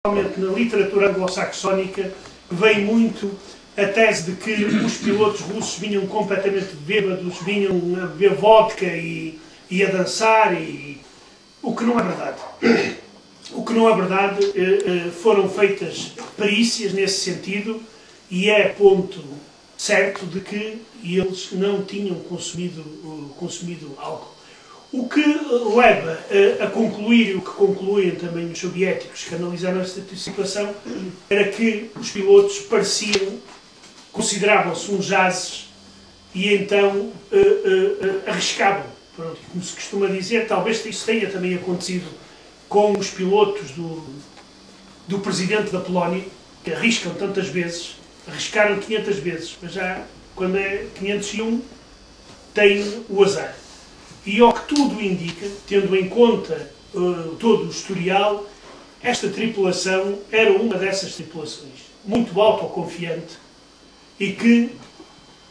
principalmente na literatura anglo-saxónica, vem muito a tese de que os pilotos russos vinham completamente bêbados, vinham a beber vodka e a dançar, o que não é verdade. O que não é verdade, foram feitas perícias nesse sentido e é ponto certo de que eles não tinham consumido álcool. O que leva a concluir, o que concluem também os soviéticos que analisaram esta situação, era que os pilotos consideravam-se uns jazzes e então arriscavam. Pronto, como se costuma dizer, talvez isso tenha também acontecido com os pilotos do presidente da Polónia, que arriscam tantas vezes, arriscaram 500 vezes, mas já quando é 501 tem o azar. E ao que tudo indica, tendo em conta todo o historial, esta tripulação era uma dessas tripulações, muito autoconfiante e que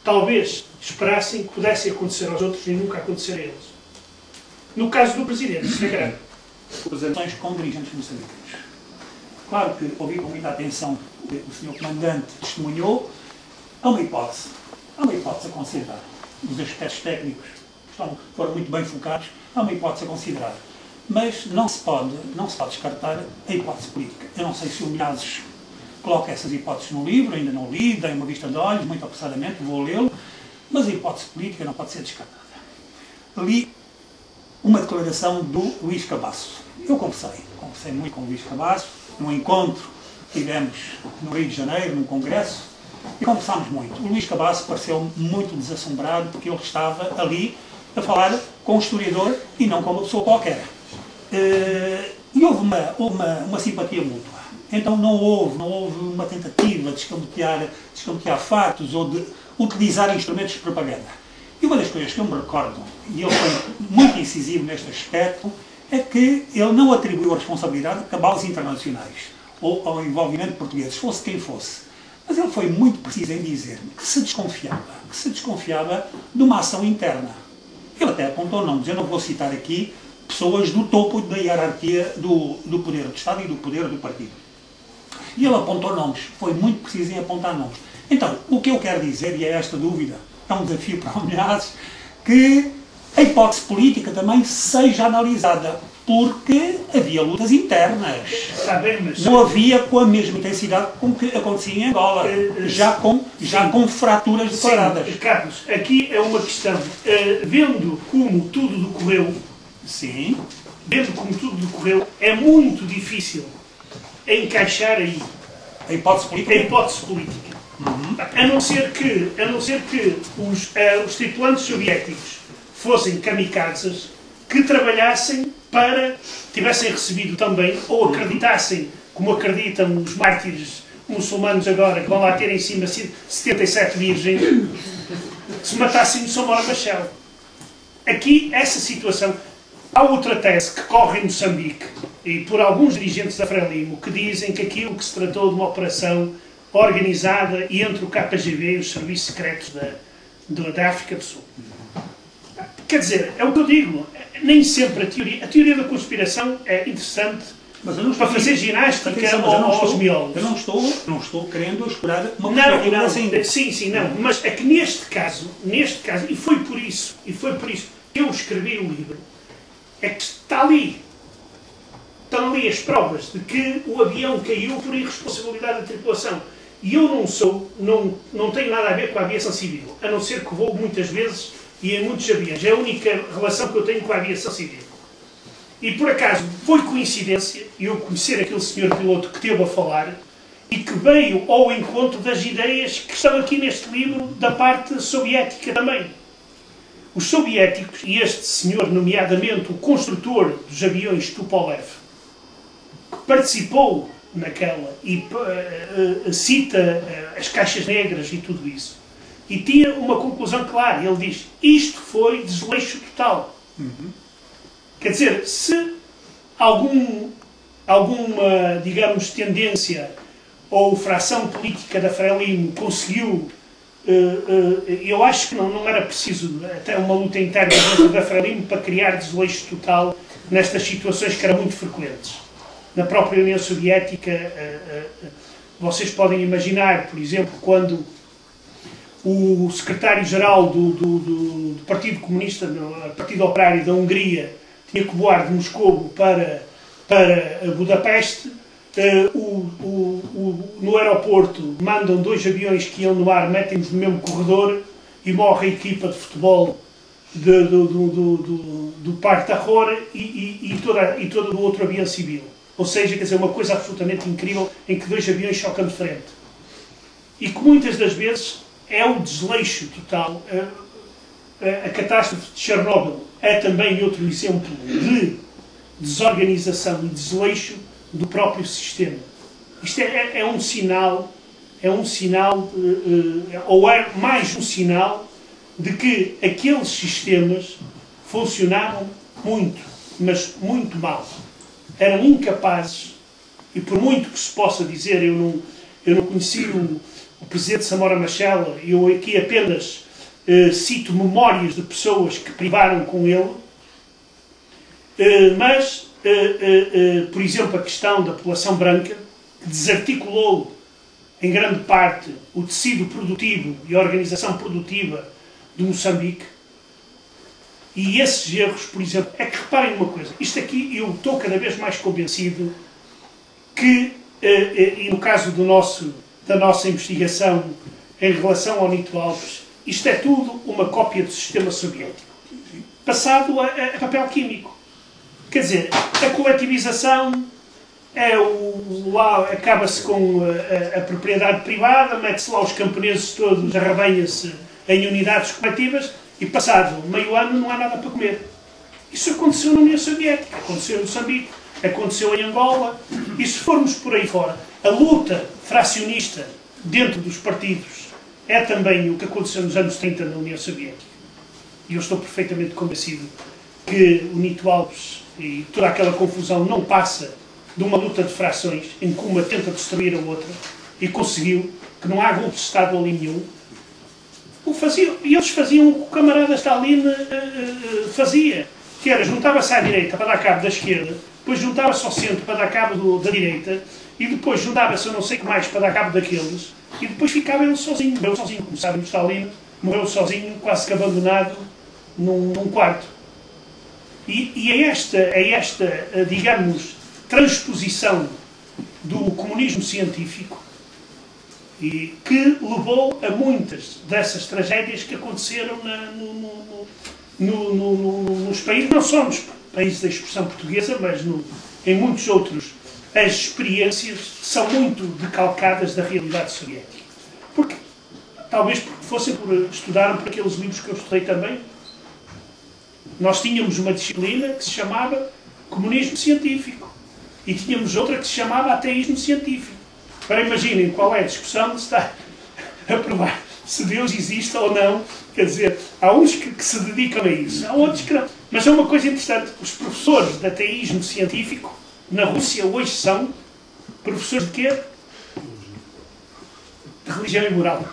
talvez esperassem que pudesse acontecer aos outros e nunca acontecer a eles. No caso do Presidente, isso é grave. Acusações com dirigentes moçambicanos. Claro que ouvi com muita atenção o que o Sr. Comandante testemunhou. Há uma hipótese a considerar. Os aspectos técnicos foram muito bem focados, há uma hipótese a considerar. Mas não se pode descartar a hipótese política. Eu não sei se o Milhazes coloca essas hipóteses no livro, ainda não li, dei uma vista de olhos, muito apressadamente, vou lê-lo, mas a hipótese política não pode ser descartada. Li uma declaração do Luís Cabasso. Eu conversei muito com o Luís Cabasso, num encontro que tivemos no Rio de Janeiro, num congresso, e conversámos muito. O Luís Cabasso pareceu muito desassombrado porque ele estava ali a falar com um historiador e não com uma pessoa qualquer. E houve uma simpatia mútua. Então não houve uma tentativa de escamotear fatos ou de utilizar instrumentos de propaganda. E uma das coisas que eu me recordo, e ele foi muito incisivo neste aspecto, é que ele não atribuiu a responsabilidade a cabalos internacionais ou ao envolvimento português, fosse quem fosse. Mas ele foi muito preciso em dizer que se desconfiava de uma ação interna. Ele até apontou nomes, eu não vou citar aqui pessoas do topo da hierarquia do poder do Estado e do poder do partido. E ele apontou nomes, foi muito preciso em apontar nomes. Então, o que eu quero dizer, e é esta dúvida, é um desafio para o Milhazes, que a hipótese política também seja analisada, porque havia lutas internas. Não havia com a mesma intensidade com que acontecia em Angola, já com fraturas declaradas. Sim, Carlos, aqui é uma questão, vendo como tudo decorreu, é muito difícil encaixar aí a hipótese política. A não ser que os tripulantes soviéticos fossem kamikazes que trabalhassem para, tivessem recebido também, ou acreditassem, como acreditam os mártires muçulmanos agora, que vão lá ter em cima 77 virgens, se matassem no Samora Machel. Aqui, essa situação. Há outra tese que corre em Moçambique, e por alguns dirigentes da Frelimo, que dizem que aquilo que se tratou de uma operação organizada entre o KGB e os serviços secretos da África do Sul. Quer dizer, é o que eu digo, nem sempre a teoria da conspiração é interessante para fazer ginástica aos miolos. Eu não estou querendo explorar uma perspectiva assim. Sim, mas é que neste caso, e foi por isso que eu escrevi o livro, é que estão ali as provas de que o avião caiu por irresponsabilidade da tripulação. E eu não tenho nada a ver com a aviação civil, a não ser que vou muitas vezes e em muitos aviões. É a única relação que eu tenho com a aviação civil. E por acaso foi coincidência eu conhecer aquele senhor piloto que esteve a falar e que veio ao encontro das ideias que estão aqui neste livro da parte soviética também. Os soviéticos, e este senhor, nomeadamente o construtor dos aviões Tupolev, que participou naquela e cita as caixas negras e tudo isso, e tinha uma conclusão clara. Ele diz, isto foi desleixo total. Quer dizer, se alguma, digamos, tendência ou fração política da Frelimo conseguiu, eu acho que não era preciso até uma luta interna dentro da Frelimo para criar desleixo total nestas situações que eram muito frequentes. na própria União Soviética. Vocês podem imaginar, por exemplo, quando o secretário-geral do Partido Comunista, do Partido Operário da Hungria, tinha que voar de Moscovo para Budapeste. No aeroporto mandam 2 aviões que iam no ar, metem-nos no mesmo corredor e morre a equipa de futebol do Parque da Rora e toda do outro avião civil. Ou seja, quer dizer, uma coisa absolutamente incrível em que 2 aviões chocam de frente. E que muitas das vezes é o desleixo total. A catástrofe de Chernobyl é também outro exemplo de desorganização e desleixo do próprio sistema. Isto é um sinal, ou é mais um sinal de que aqueles sistemas funcionavam muito, mas muito mal. Eram incapazes, e por muito que se possa dizer, eu não conheci o presidente Samora Machel, eu aqui apenas cito memórias de pessoas que privaram com ele, mas, por exemplo, a questão da população branca, que desarticulou em grande parte o tecido produtivo e a organização produtiva de Moçambique. E esses erros, por exemplo, é que reparem uma coisa, isto aqui eu estou cada vez mais convencido que, e no caso da nossa investigação em relação ao Nito Alves, isto é tudo uma cópia do sistema soviético, passado a papel químico. Quer dizer, a coletivização acaba-se com a propriedade privada, mete-se lá os camponeses todos, arrebanha-se em unidades coletivas e passado meio ano não há nada para comer. Isso aconteceu na União Soviética, aconteceu em Moçambique, aconteceu em Angola, e se formos por aí fora, a luta fracionista dentro dos partidos é também o que aconteceu nos anos 30 na União Soviética. E eu estou perfeitamente convencido que o Nito Alves e toda aquela confusão não passa de uma luta de frações em que uma tenta destruir a outra e conseguiu que não há golpe de Estado ali nenhum. E eles faziam o que o camarada Stalin fazia, que era juntava-se à direita para dar cabo da esquerda, depois juntava-se ao centro para dar cabo da direita, e depois juntava-se a não sei o que mais para dar cabo daqueles, e depois ficava ele sozinho. Morreu sozinho, como sabem, o Stalin morreu sozinho, quase que abandonado num quarto. E é esta, digamos, transposição do comunismo científico e que levou a muitas dessas tragédias que aconteceram nos países, não só nos países da expressão portuguesa, mas em muitos outros. As experiências são muito decalcadas da realidade soviética. Talvez porque estudaram por aqueles livros que eu estudei também. Nós tínhamos uma disciplina que se chamava comunismo científico e tínhamos outra que se chamava ateísmo científico. Agora imaginem qual é a discussão de estar a provar se Deus existe ou não. Quer dizer, há uns que se dedicam a isso, há outros que não. Mas é uma coisa interessante, os professores de ateísmo científico na Rússia hoje são professores de quê? De religião e moral.